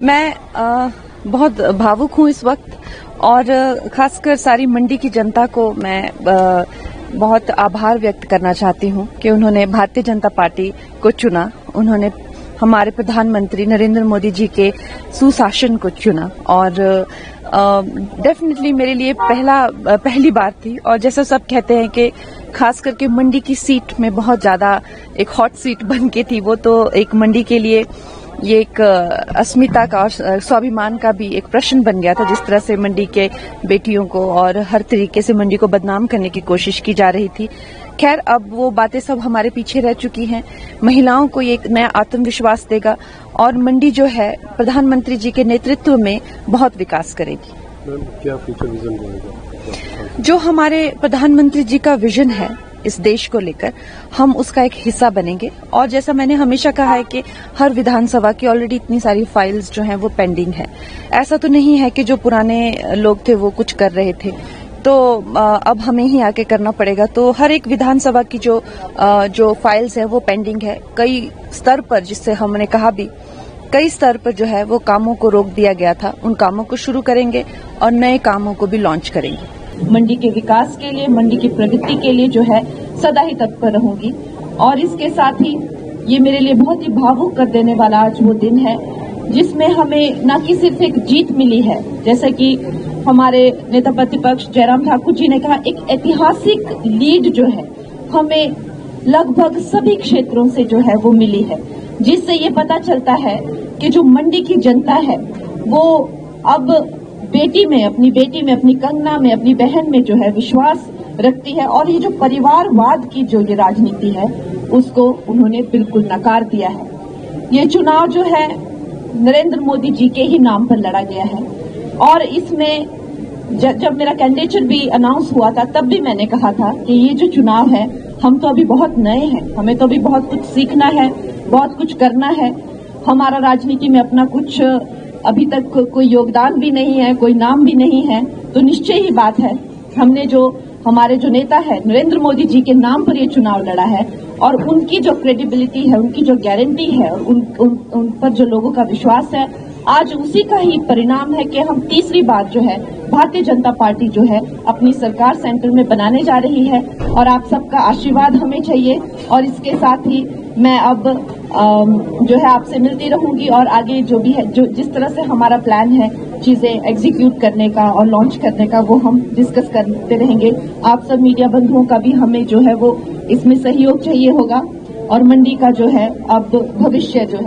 मैं बहुत भावुक हूँ इस वक्त और खासकर सारी मंडी की जनता को मैं बहुत आभार व्यक्त करना चाहती हूँ कि उन्होंने भारतीय जनता पार्टी को चुना। उन्होंने हमारे प्रधानमंत्री नरेंद्र मोदी जी के सुशासन को चुना और डेफिनेटली मेरे लिए पहली बार थी। और जैसा सब कहते हैं कि खास करके मंडी की सीट में बहुत ज्यादा एक हॉट सीट बन के थी, वो तो एक मंडी के लिए ये एक अस्मिता का और स्वाभिमान का भी एक प्रश्न बन गया था। जिस तरह से मंडी के बेटियों को और हर तरीके से मंडी को बदनाम करने की कोशिश की जा रही थी। खैर, अब वो बातें सब हमारे पीछे रह चुकी हैं। महिलाओं को ये एक नया आत्मविश्वास देगा और मंडी जो है प्रधानमंत्री जी के नेतृत्व में बहुत विकास करेगी। क्या फ्यूचर विजन रहेगा? जो हमारे प्रधानमंत्री जी का विजन है इस देश को लेकर, हम उसका एक हिस्सा बनेंगे। और जैसा मैंने हमेशा कहा है कि हर विधानसभा की ऑलरेडी इतनी सारी फाइल्स जो हैं वो पेंडिंग है। ऐसा तो नहीं है कि जो पुराने लोग थे वो कुछ कर रहे थे, तो अब हमें ही आके करना पड़ेगा। तो हर एक विधानसभा की जो फाइल्स है वो पेंडिंग है कई स्तर पर, जिससे हमने कहा भी कई स्तर पर जो है वो कामों को रोक दिया गया था। उन कामों को शुरू करेंगे और नए कामों को भी लॉन्च करेंगे। मंडी के विकास के लिए, मंडी की प्रगति के लिए जो है सदा ही तत्पर रहूंगी। और इसके साथ ही ये मेरे लिए बहुत ही भावुक कर देने वाला आज वो दिन है जिसमें हमें न कि सिर्फ एक जीत मिली है, जैसा कि हमारे नेता प्रतिपक्ष जयराम ठाकुर जी ने कहा, एक ऐतिहासिक लीड जो है हमें लगभग सभी क्षेत्रों से जो है वो मिली है, जिससे ये पता चलता है कि जो मंडी की जनता है वो अब बेटी में, अपनी कंगना में, अपनी बहन में जो है विश्वास रखती है। और ये जो परिवारवाद की जो ये राजनीति है उसको उन्होंने बिल्कुल नकार दिया है। ये चुनाव जो है नरेंद्र मोदी जी के ही नाम पर लड़ा गया है। और इसमें जब मेरा कैंडिडेचर भी अनाउंस हुआ था तब भी मैंने कहा था कि ये जो चुनाव है, हम तो अभी बहुत नए हैं, हमें तो अभी बहुत कुछ सीखना है, बहुत कुछ करना है। हमारा राजनीति में अपना कुछ अभी तक कोई योगदान भी नहीं है, कोई नाम भी नहीं है। तो निश्चय ही बात है, हमने जो हमारे जो नेता है नरेंद्र मोदी जी के नाम पर ये चुनाव लड़ा है और उनकी जो क्रेडिबिलिटी है, उनकी जो गारंटी है और उन पर जो लोगों का विश्वास है, आज उसी का ही परिणाम है कि हम तीसरी बार जो है भारतीय जनता पार्टी जो है अपनी सरकार सेंटर में बनाने जा रही है। और आप सबका आशीर्वाद हमें चाहिए। और इसके साथ ही मैं अब जो है आपसे मिलती रहूंगी और आगे जो भी है, जो जिस तरह से हमारा प्लान है चीजें एग्जीक्यूट करने का और लॉन्च करने का, वो हम डिस्कस करते रहेंगे। आप सब मीडिया बंधुओं का भी हमें जो है वो इसमें सहयोग चाहिए होगा। और मंडी का जो है अब भविष्य जो है